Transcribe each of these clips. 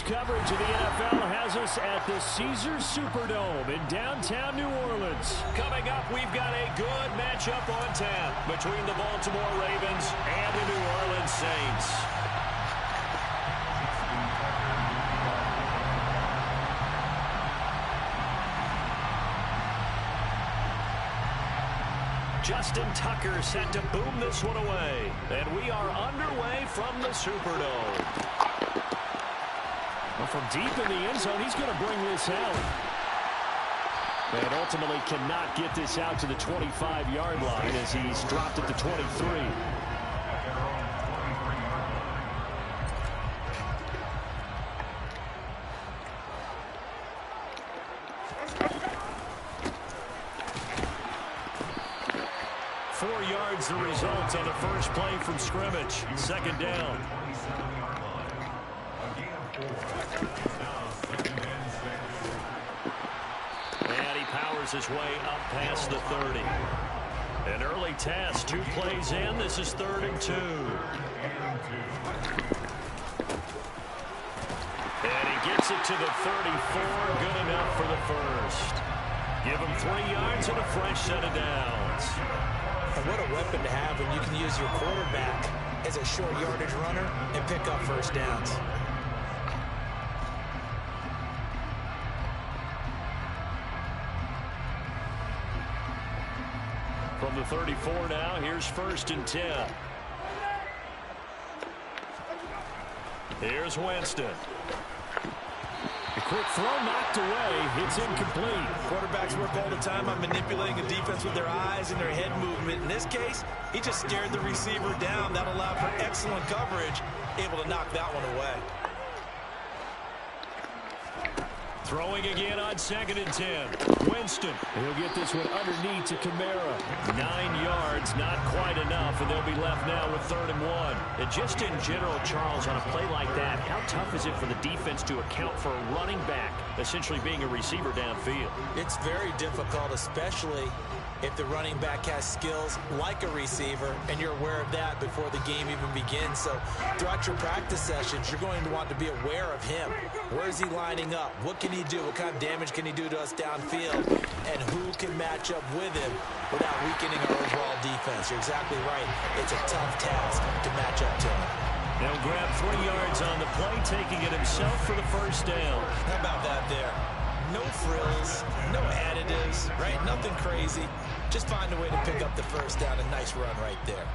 Coverage of the NFL has us at the Caesars Superdome in downtown New Orleans. Coming up, we've got a good matchup on tap between the Baltimore Ravens and the New Orleans Saints. Justin Tucker set to boom this one away. And we are underway from the Superdome. Well, from deep in the end zone, he's going to bring this out. And ultimately cannot get this out to the 25-yard line as he's dropped at the 23. The result on the first play from scrimmage. Second down. And he powers his way up past the 30. An early test. 2 plays in. This is 3rd and 2. And he gets it to the 34. Good enough for the first. Give him 3 yards and a fresh set of downs. And what a weapon to have when you can use your quarterback as a short yardage runner and pick up first downs. From the 34 now, here's 1st and 10. Here's Winston. A quick throw knocked away. It's incomplete. Quarterbacks work all the time on manipulating a defense with their eyes and their head movement. In this case, he just stared the receiver down. That allowed for excellent coverage, able to knock that one away. Throwing again on 2nd and 10. Winston. He'll get this one underneath to Kamara. 9 yards, not quite enough, and they'll be left now with 3rd and 1. And just in general, Charles, on a play like that, how tough is it for the defense to account for a running back essentially being a receiver downfield? It's very difficult, especially if the running back has skills like a receiver, and you're aware of that before the game even begins. So throughout your practice sessions, you're going to want to be aware of him. Where is he lining up? What can he do? What kind of damage can he do to us downfield? And who can match up with him without weakening our overall defense? You're exactly right. It's a tough task to match up to him. He'll grab 3 yards on the play, taking it himself for the first down. How about that there? No frills, no additives, right? Nothing crazy. Just find a way to pick up the first down. A nice run right there.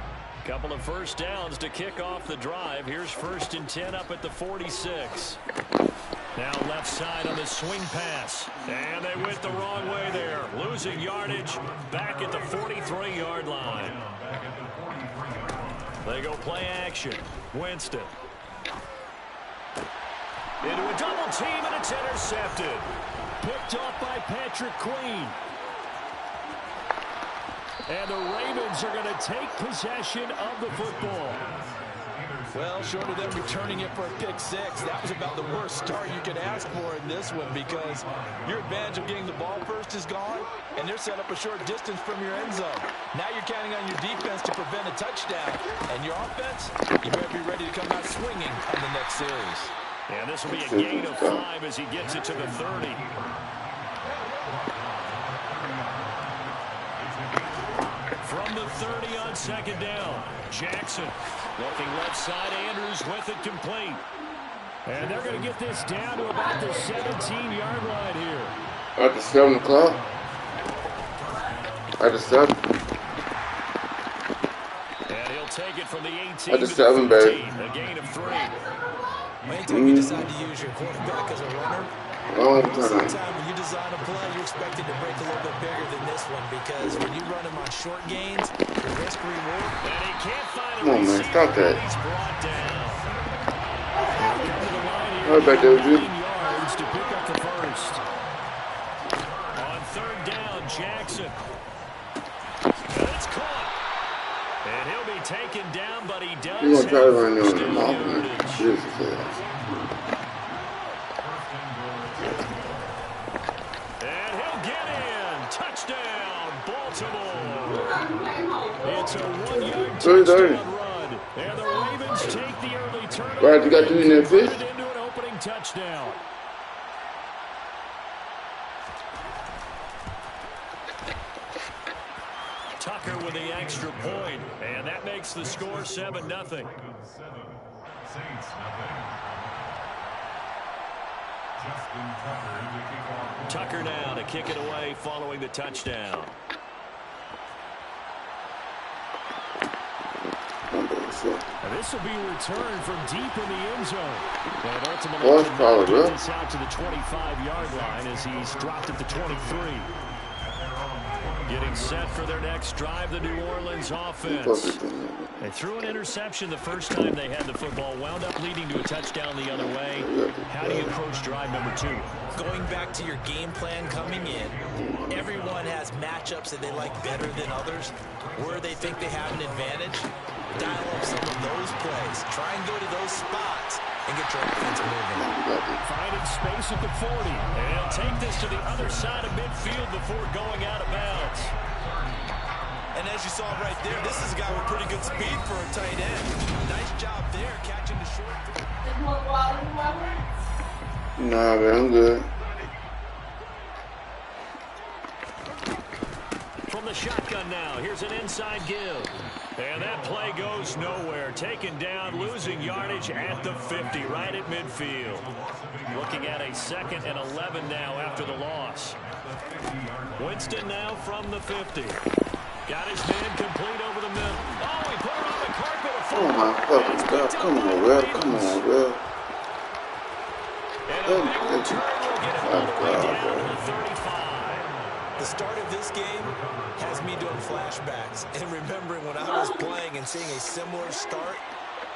Couple of first downs to kick off the drive. Here's 1st and 10 up at the 46. Now left side on the swing pass. And they went the wrong way there. Losing yardage back at the 43-yard line. They go play action. Winston. Into a double team, and it's intercepted. Picked off by Patrick Queen. And the Ravens are going to take possession of the football. Well, short of them returning it for a pick 6, that was about the worst start you could ask for in this one, because your advantage of getting the ball first is gone, and they're set up a short distance from your end zone. Now you're counting on your defense to prevent a touchdown, and your offense, you better be ready to come out swinging on the next series. And this will be a gain of 5 as he gets it to the 30. From the 30 on 2nd down, Jackson looking left side. Andrews with it complete. And they're going to get this down to about the 17-yard line here. At the 7 o'clock. At the 7. And he'll take it from the 18 at the to 7, the 15. baby. A gain of 3. Anytime you decide to use your quarterback as a runner, sometimes when you design a play, you're expected to break a little bit bigger than this one, because when you run him on short gains, the risk reward. And he can't find a Come on, man, stop that. He's brought down. How about that, dude? but he does You're gonna try to run have on the mouth, man. Jesus, and he'll get in. Touchdown, Baltimore. It's a 1-yard touchdown run. And the Ravens take the early turnover. Right, you got you in there, fish? Into an opening touchdown. Tucker with the extra point, and that makes the score 7-0. Tucker now to kick it away following the touchdown. And this will be returned from deep in the end zone. And ultimately, get this out to the 25-yard line as he's dropped at the 23. Getting set for their next drive, the New Orleans offense. They threw an interception the first time they had the football, wound up leading to a touchdown the other way. How do you approach drive number 2? Going back to your game plan coming in, everyone has matchups that they like better than others, where they think they have an advantage. Dial up some of those plays. Try and go to those spots and get your offense moving. Finding space at the 40. And he'll take this to the other side of midfield before going out of bounds. And as you saw right there, this is a guy with pretty good speed for a tight end. Nice job there, catching the short. Nah, man, I'm good. From the shotgun now, here's an inside give. And that play goes nowhere. Taken down, losing yardage at the 50, right at midfield. Looking at a 2nd and 11 now after the loss. Winston now from the 50. Got his man complete over the middle. Oh, he put it on the carpet. Oh, my fucking God. Come on, Will. Come on, Will. And a big return will get him all the way down to the 35. The start of this game has me doing flashbacks and remembering when I was playing and seeing a similar start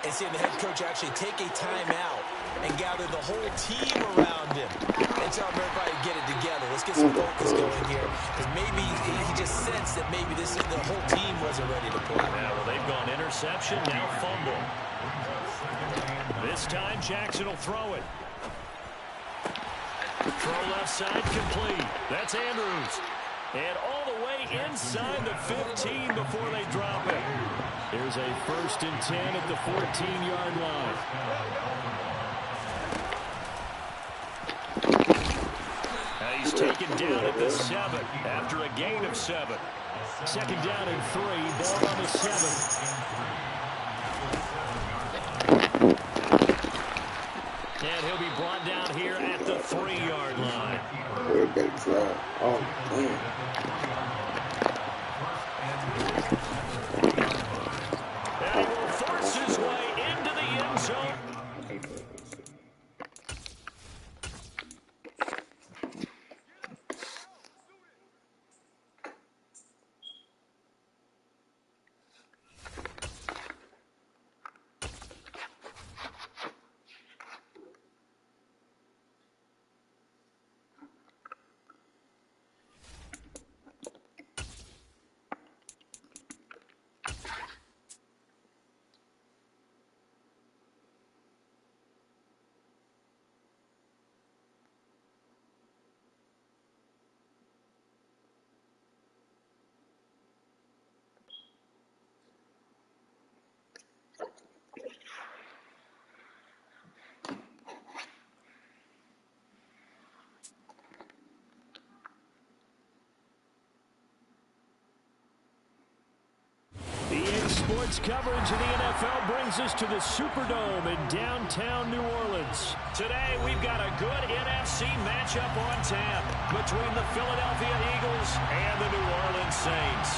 and seeing the head coach actually take a timeout and gather the whole team around him and tell everybody to get it together. Let's get some focus going here, because maybe he just sensed that maybe the whole team wasn't ready to play. Yeah, well, they've gone interception, now fumble. This time Jackson will throw it. Throw left side complete. That's Andrews. And all the way inside the 15 before they drop it. Here's a 1st and 10 at the 14-yard line. Now he's taken down at the 7 after a gain of 7. 2nd down and 3. Ball on the 7. And he'll be brought down here at the 3-yard line. Oh, man. And he will force his way into the end zone. Sports coverage of the NFL brings us to the Superdome in downtown New Orleans. Today, we've got a good NFC matchup on tap between the Philadelphia Eagles and the New Orleans Saints.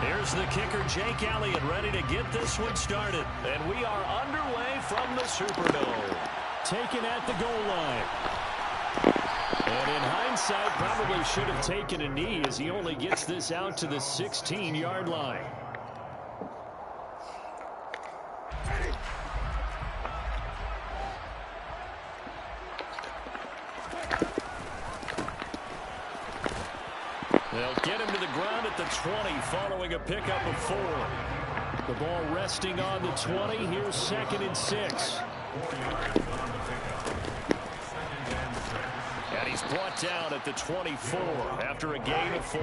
Here's the kicker, Jake Elliott, ready to get this one started. And we are underway from the Superdome. Taken at the goal line. And in hindsight, probably should have taken a knee as he only gets this out to the 16-yard line. They'll get him to the ground at the the 20 following a pickup of 4. The ball resting on the 20. Here's 2nd and 6. And he's brought down at the 24 after a gain of 4.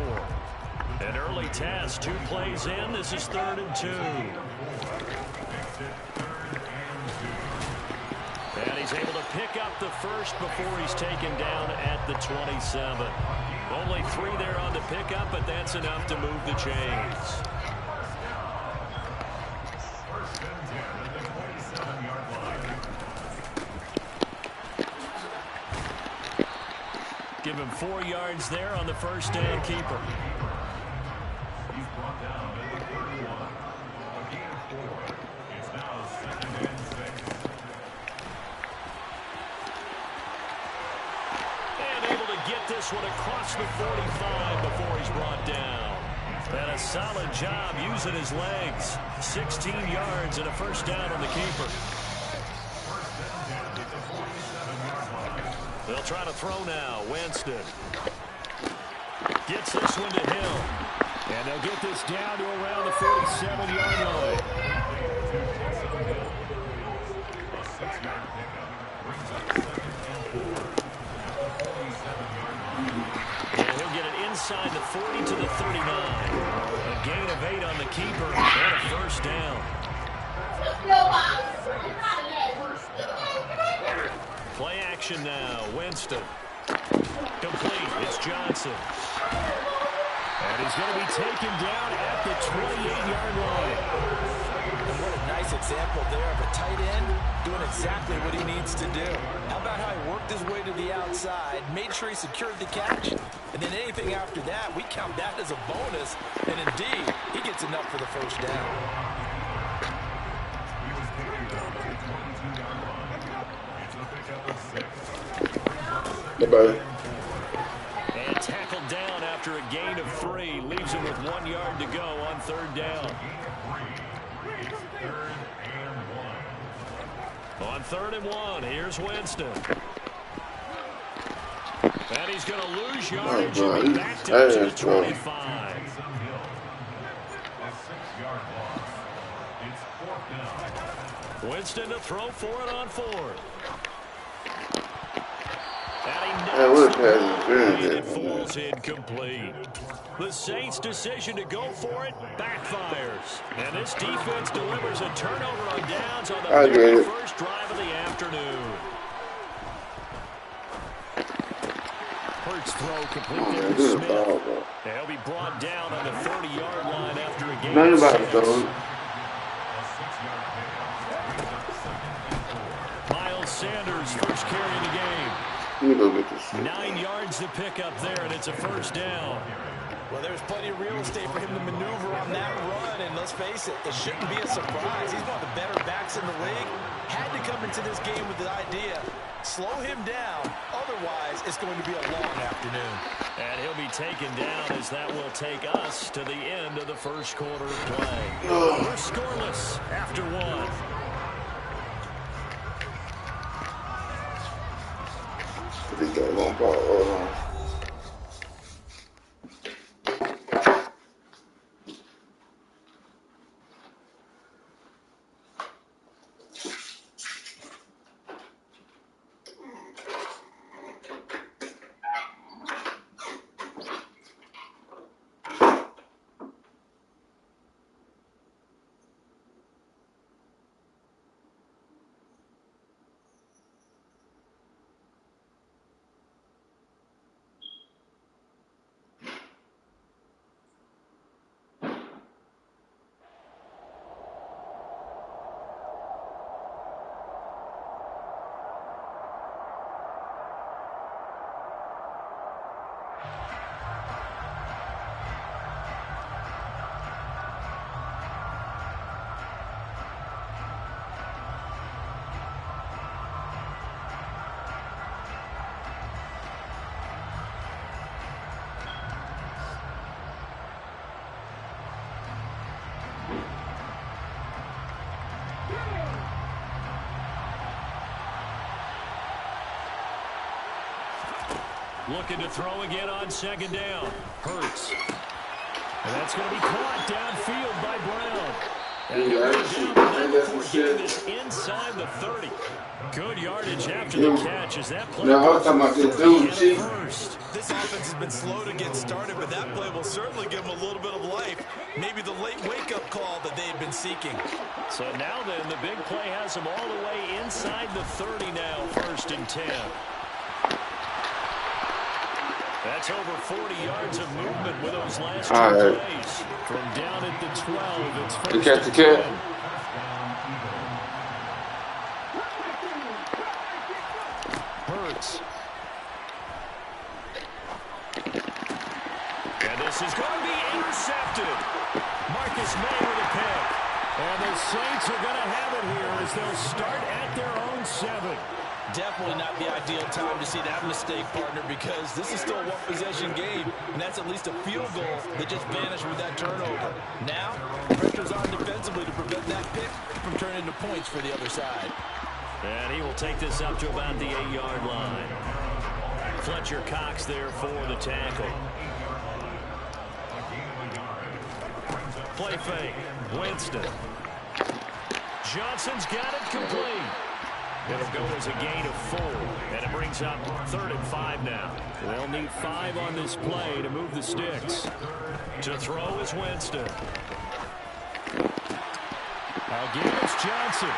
An early test, 2 plays in. This is 3rd and 2. And he's able to pick up the first before he's taken down at the 27. Only 3 there on the pickup, but that's enough to move the chains. Give him 4 yards there on the first down keeper. And able to get this one across the 45 before he's brought down. And a solid job using his legs. 16 yards and a first down on the keeper. They'll try to throw now. Winston gets this one to Hill. And they'll get this down to around the 47-yard line. And he'll get it inside the 40 to the 39. A gain of 8 on the keeper and a first down. Play action now. Winston. Complete. It's Johnson. And he's going to be taken down at the 28-yard line. And what a nice example there of a tight end doing exactly what he needs to do. How about how he worked his way to the outside, made sure he secured the catch, and then anything after that, we count that as a bonus. And indeed, he gets enough for the first down. And tackled down after a gain of 3. Leaves him with 1 yard to go on 3rd down. On 3rd and 1, here's Winston. And he's going to lose yardage and be back down to the 25. Winston to throw for it on 4th. And it falls incomplete. The Saints' decision to go for it backfires. And this defense delivers a turnover on downs on the very first drive of the afternoon. Hurts throw complete there to Smith. They'll be brought down on the 30-yard line after a gain of 6. Miles Sanders first carry of the game. 9 yards to pick up there, and it's a first down. Well, there's plenty of real estate for him to maneuver on that run, and let's face it, it shouldn't be a surprise. He's one of the better backs in the league. Had to come into this game with the idea, slow him down, otherwise it's going to be a long afternoon. And he'll be taken down as that will take us to the end of the first quarter of play. We're scoreless after 1. Looking to throw again on 2nd down. Hurts. And that's going to be caught downfield by Brown. And inside the 30. Good yardage after the catch as that play goes first. This offense has been slow to get started, but that play will certainly give them a little bit of life. Maybe the late wake-up call that they had been seeking. So now then, the big play has them all the way inside the 30 now, 1st and 10. That's over 40 yards of movement with those last two plays. From down at the 12, it's 1st and 10. Hurts. And this is going to be intercepted. Marcus May with a pick. And the Saints are going to have it here as they'll start at their own 7. Definitely not the ideal time to see that mistake, partner, because this is still a one-possession game, and that's at least a field goal that just vanished with that turnover. Now, pressure's on defensively to prevent that pick from turning into points for the other side. And he will take this up to about the 8-yard line. Fletcher Cox there for the tackle. Play fake. Winston. Johnson's got it complete. It'll go as a gain of 4, and it brings up 3rd and 5 now. They'll need 5 on this play to move the sticks. To throw is Winston. Again, it's Johnson.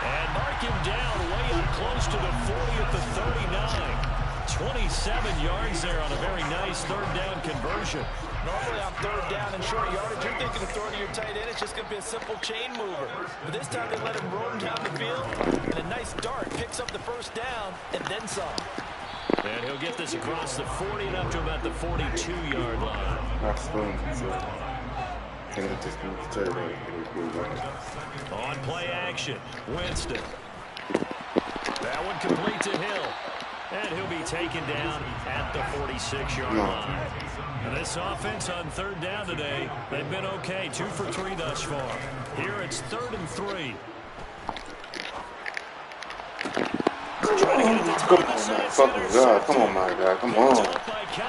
And mark him down way up close to the 40 at the 39. 27 yards there on a very nice 3rd down conversion. Normally on 3rd down and short yardage, you're thinking of throwing to your tight end. It's just going to be a simple chain mover. But this time they let him roam down the field, and a nice dart picks up the 1st down and then some. And he'll get this across the 40 and up to about the 42-yard line. On play action, Winston. That one complete to Hill. And he'll be taken down at the 46-yard line. And this offense on 3rd down today, they've been okay. 2 for 3 thus far. Here it's 3rd and 3. Come on, my God. Come on.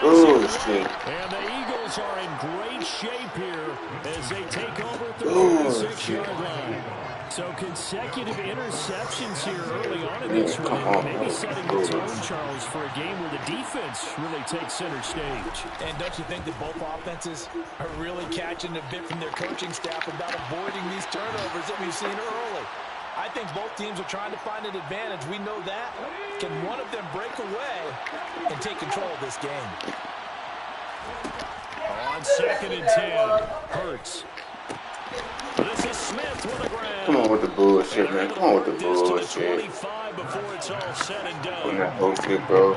Oh, shit. And the Eagles are in great shape here as they take over at the 46-yard line. So consecutive interceptions here early on in this one. Maybe setting the tone, Charles, for a game where the defense really takes center stage. And don't you think that both offenses are really catching a bit from their coaching staff about avoiding these turnovers that we've seen early? I think both teams are trying to find an advantage. We know that. Can one of them break away and take control of this game? On 2nd and 10, Hurts. This is Smith with a grab. Come on with the bullshit, man. Come on with the bullshit. 25 before it's all said and done. That bullshit, bro.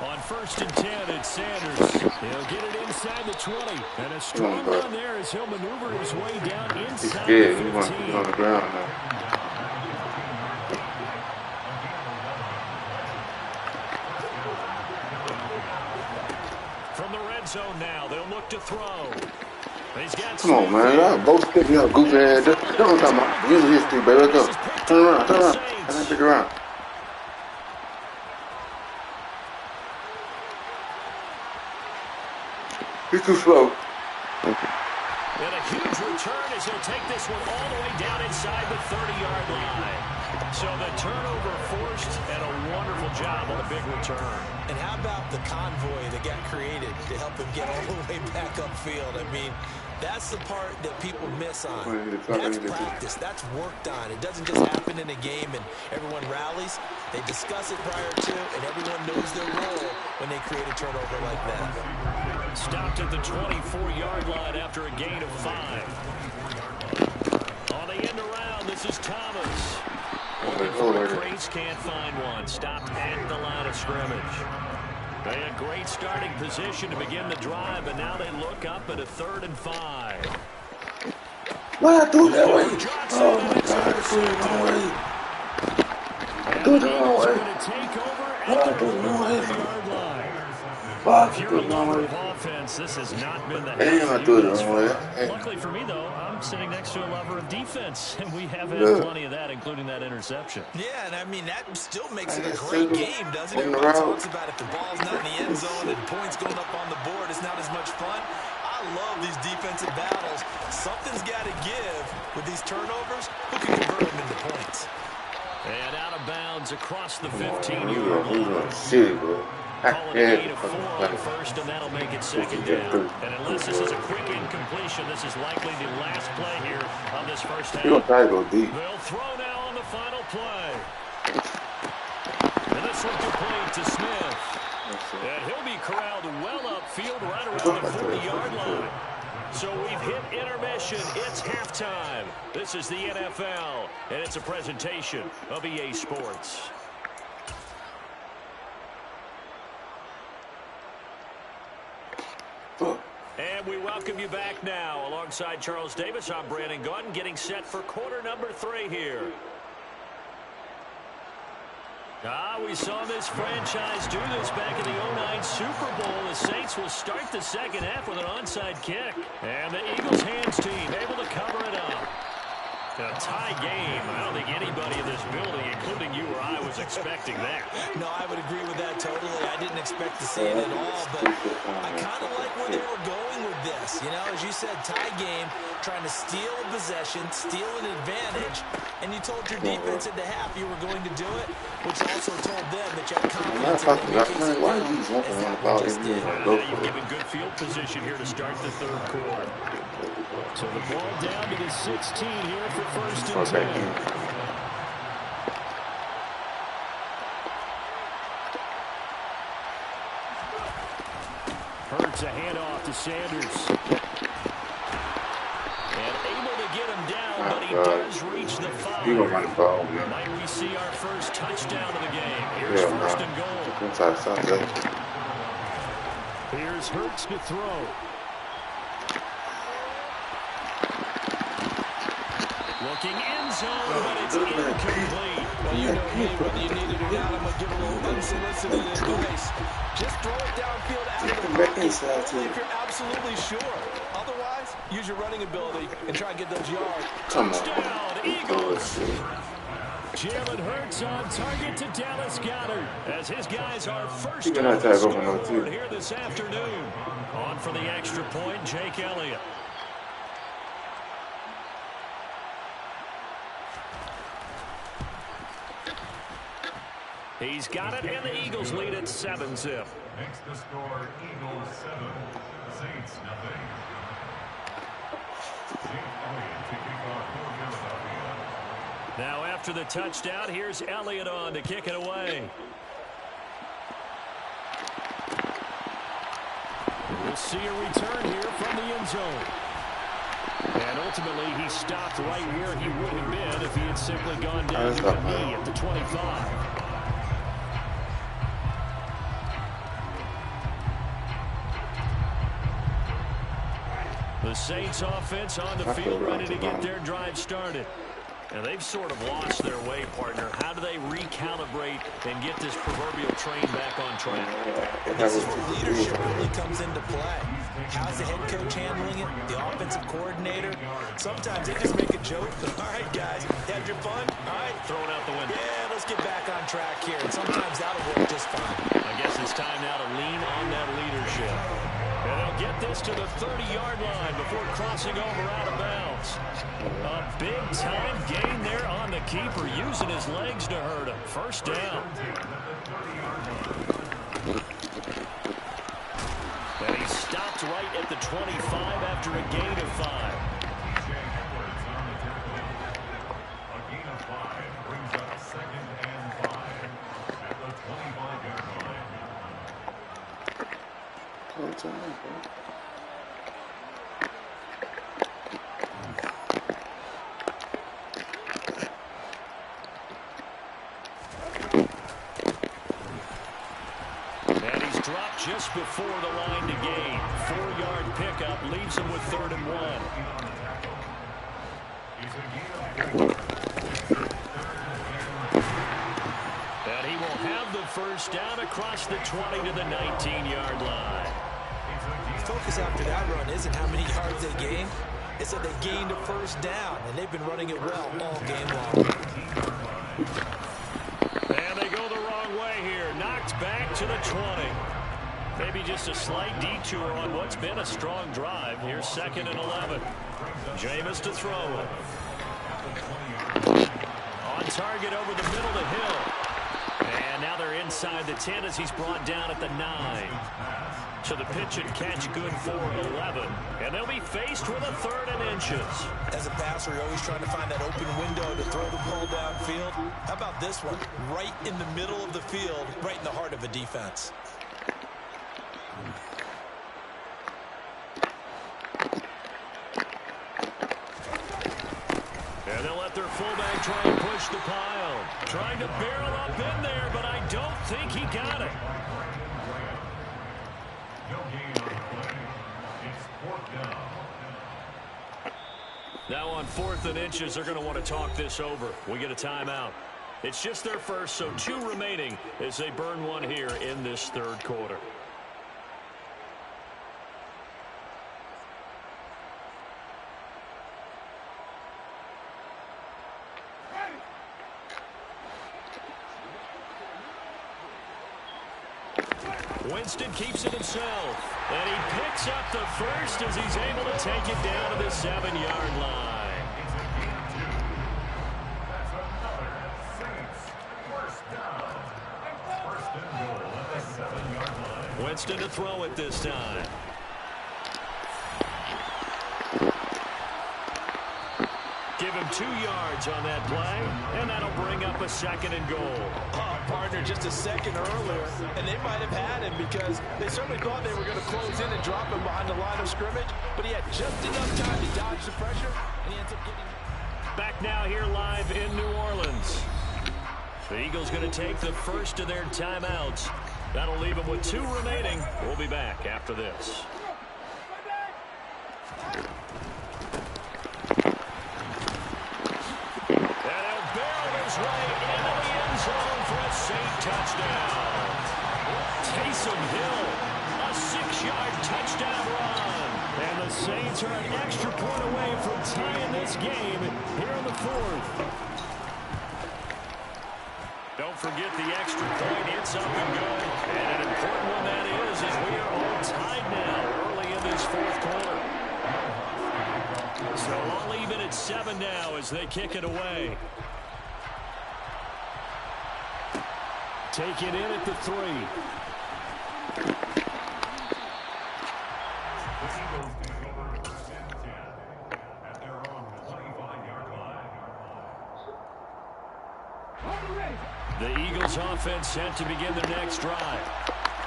On 1st and 10, it's Sanders. He'll get it inside the 20. And a strong run there as he'll maneuver his way down inside the 15. He's on the ground now. From the red zone now, they'll look to throw. Come on, man. Y'all both sticking up, goofy ass. That's what I'm talking about. Use his stick, baby. Let's go. Turn around, turn around. Let's stick around. He's too slow. And a huge return as he'll take this one all the way down inside the 30-yard line. So the turnover forced and a wonderful job on the big return. And how about the convoy that got created to help him get all the way back upfield? I mean, that's the part that people miss on. That's practice. That's worked on. It doesn't just happen in a game and everyone rallies. They discuss it prior to, and everyone knows their role when they create a turnover like that. Stopped at the 24-yard line after a gain of 5. On the end around, this is Thomas. Grace can't find one. Stopped at the line of scrimmage. They had great starting position to begin the drive, but now they look up at a 3rd and 5. Why I do it that way? Oh my God, do it the wrong way. Do it the wrong way. Why I do it the wrong way? If you're a lover of offense, this has not been the half Damn, I you threw it thus the wrong far. way. Luckily for me, though, I'm sitting next to a lover of defense, and we have had Look. plenty of that, including that interception. Yeah, and I mean, that still makes I it a just great took it game, doesn't it? on the Everybody route. talks about if the ball's not in the end zone and points going up on the board, it's not as much fun. I love these defensive battles. Something's got to give with these turnovers. Who can convert them into points? And out of bounds across the Come on, 15-yard who's line. on shit, bro? Call it a gain of 4 on first, and that'll make it second down. And unless this is a quick incompletion, this is likely the last play here of this first half. You're going to try to go deep. They'll throw now on the final play. And this one complete to Smith. And he'll be corralled well upfield right around the 40-yard line. So we've hit intermission. It's halftime. This is the NFL, and it's a presentation of EA Sports. And we welcome you back now. Alongside Charles Davis, I'm Brandon Gaudin, getting set for quarter number 3 here. We saw this franchise do this back in the 2009 Super Bowl. The Saints will start the second half with an onside kick. And the Eagles hands team able to cover it up. A tie game. I don't think anybody in this building, including you or I, was expecting that. No, I would agree with that totally. I didn't expect to see it at all, but I kind of like where they were going with this. You know, as you said, tie game, trying to steal a possession, steal an advantage, and you told your defense at the half you were going to do it, which also told them that you had confidence in the case Why are you jumping on the ball? Now you've given good field position here to start the third quarter. So the ball down to the 16 here for first and 10. Hurts a handoff to Sanders. And able to get him down, but he does reach the 5. You don't run the ball, man. Might we see our first touchdown of the game? Here's first and goal. Here's Hurts to throw. Looking end zone, but it's incomplete. Well, you know me, whether you need it or not, I'm going to give a little unsolicited advice. Just throw it downfield out of the pocket if you're absolutely sure. Otherwise, use your running ability and try and get those yards. Touchdown, Eagles. Jalen Hurts on target to Dallas Goedert as his guys are first to score here this afternoon. On for the extra point, Jake Elliott. He's got it, and the Eagles lead at 7-0. Makes the score Eagles 7, Saints nothing. Now after the touchdown, here's Elliott on to kick it away. We'll see a return here from the end zone. And ultimately, he stopped right where he would have been if he had simply gone down to a knee at the 25. The Saints offense on the field ready to get their drive started. And they've sort of lost their way, partner. How do they recalibrate and get this proverbial train back on track? This is where leadership really comes into play. How's the head coach handling it? The offensive coordinator? Sometimes they just make a joke. All right, guys, had your fun? All right. Throw it out the window. Yeah, let's get back on track here. And sometimes that'll work just fine. I guess it's time now to lean on that leadership. And they'll get this to the 30-yard line before crossing over out of bounds. A big-time gain there on the keeper, using his legs to hurt him. First down. And he stopped right at the 25 after a gain of 5. A gain of 5 brings up 2nd and 5 at the 25-yard line. And he's dropped just before the line to gain. 4-yard pickup leaves him with 3rd and 1. And he will have the first first down across the 20 to the 19-yard line. The focus after that run isn't how many yards they gained. It's that they gained a first down, and they've been running it well all game long. And they go the wrong way here. Knocked back to the 20. Maybe just a slight detour on what's been a strong drive. Here's 2nd and 11. Jameis to throw it. On target over the middle to Hill. And now they're inside the 10 as he's brought down at the 9. So the pitch and catch good for 11. And they'll be faced with a 3rd and inches. As a passer, you're always trying to find that open window to throw the ball downfield. How about this one? Right in the middle of the field, right in the heart of a defense. And they'll let their fullback try and push the pile. Trying to barrel up in there, but I don't think he got it. No gain on the play. It's 4th down. Now on 4th and inches, they're going to want to talk this over. We get a timeout. It's just their first, so 2 remaining as they burn one here in this 3rd quarter. Winston keeps it himself, and he picks up the first as he's able to take it down to the 7-yard line. That's another Saints first down. 1st and goal at the 7-yard line. Winston to throw it this time. Give him 2 yards on that play, and that'll bring up a 2nd and goal. Oh, partner, just a second earlier, and they might have had him because they certainly thought they were going to close in and drop him behind the line of scrimmage, but he had just enough time to dodge the pressure, and he ends up getting... Back now here live in New Orleans. The Eagles going to take the first of their timeouts. That'll leave them with 2 remaining. We'll be back after this. Way into the end zone for a Saint touchdown. Taysom Hill, a 6-yard touchdown run. And the Saints are an extra point away from tying this game here in the 4th. Don't forget the extra point. It's up and good. And an important one that is as we are all tied now early in this 4th quarter. So all even at 7 now as they kick it away. Take it in at the 3. The Eagles take over 1st and 10 at their own 25-yard line. The Eagles offense set to begin their next drive.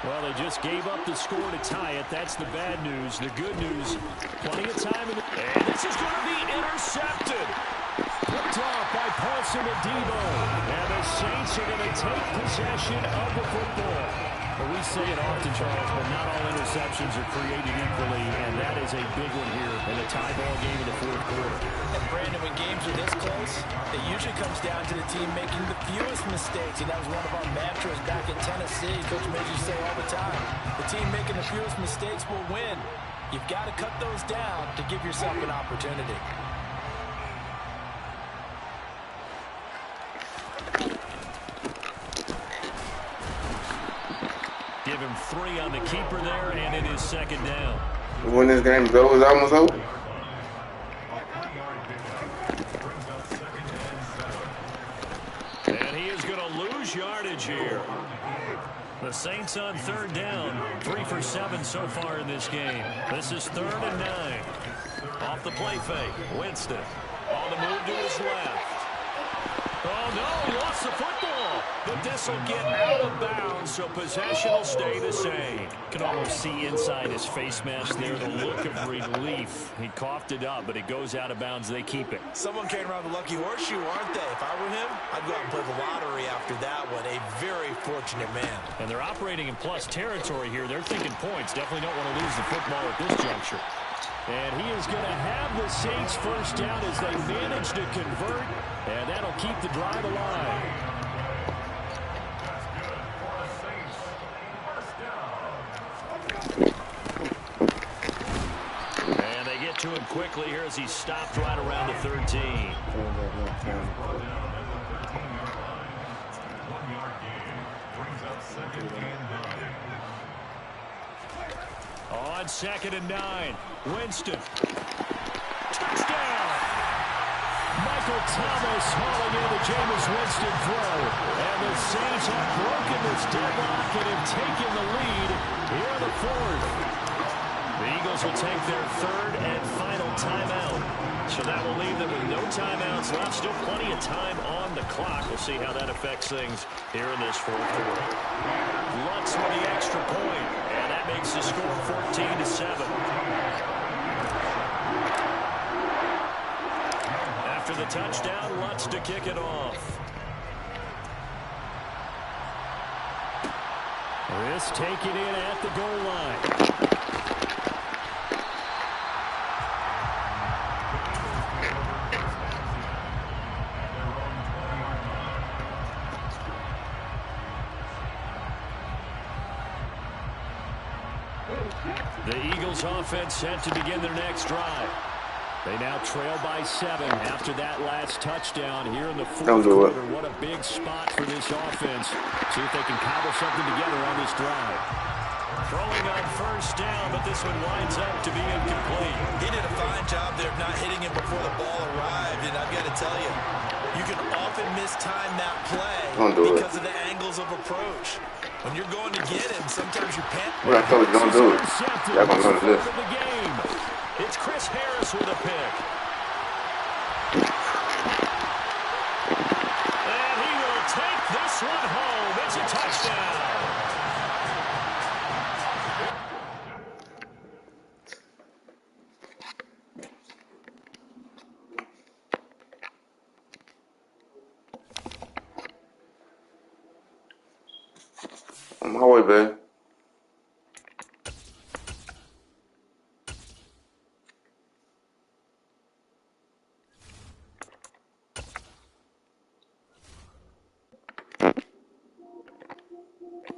Well, they just gave up the score to tie it. That's the bad news. The good news, plenty of time. And this is going to be intercepted. Picked off by Paulson and Debo. And the Saints are going to take possession of the football. Well, we say it often, Charles, but not all interceptions are created equally, and that is a big one here in the tie ball game in the 4th quarter. And Brandon, when games are this close, it usually comes down to the team making the fewest mistakes, and that was one of our mantras back in Tennessee. Coach made you say all the time, the team making the fewest mistakes will win. You've got to cut those down to give yourself an opportunity. Give him 3 on the keeper there, and it is 2nd down. When this game is over, it's almost over. And he is going to lose yardage here. The Saints on 3rd down. 3 for 7 so far in this game. This is 3rd and 9. Off the play fake. Winston on the move to his left. Oh, no, he lost the football. But this will get out of bounds, so possession will stay the same. You can almost see inside his face mask there the look of relief. He coughed it up, but it goes out of bounds. They keep it. Someone came around the lucky horseshoe, aren't they? If I were him, I'd go out and play the lottery after that one. A very fortunate man. And they're operating in plus territory here. They're thinking points. Definitely don't want to lose the football at this juncture. And he is going to have the Saints first down as they manage to convert. And that'll keep the drive alive. That's good for a quickly here as he's stopped right around the 13. Brought down at the 13-yard line. 1-yard gain brings up 2nd and 9. On 2nd and 9, Winston. Touchdown! Michael Thomas hauling in the Jameis Winston throw. And the Saints have broken this deadlock and have taken the lead here in the 4th. The Eagles will take their 3rd and final timeout. So that will leave them with no timeouts left. Still plenty of time on the clock. We'll see how that affects things here in this 4th quarter. Lutz with the extra point, and that makes the score 14-7. After the touchdown, Lutz to kick it off. This taken in at the goal line. The Eagles offense set to begin their next drive. They now trail by 7 after that last touchdown here in the 4th quarter. What a big spot for this offense. See if they can cobble something together on this drive. Throwing on 1st down, but this one winds up to be incomplete. He did a fine job there of not hitting him before the ball arrived, and I've got to tell you, you can often mistime that play because of the angles of approach. When you're going to get him, sometimes you panic. What I told you, don't do it. Y'all gonna go to this. It's Chris Harris with a pick. And he will take this one home. It's a touchdown. On my way, babe.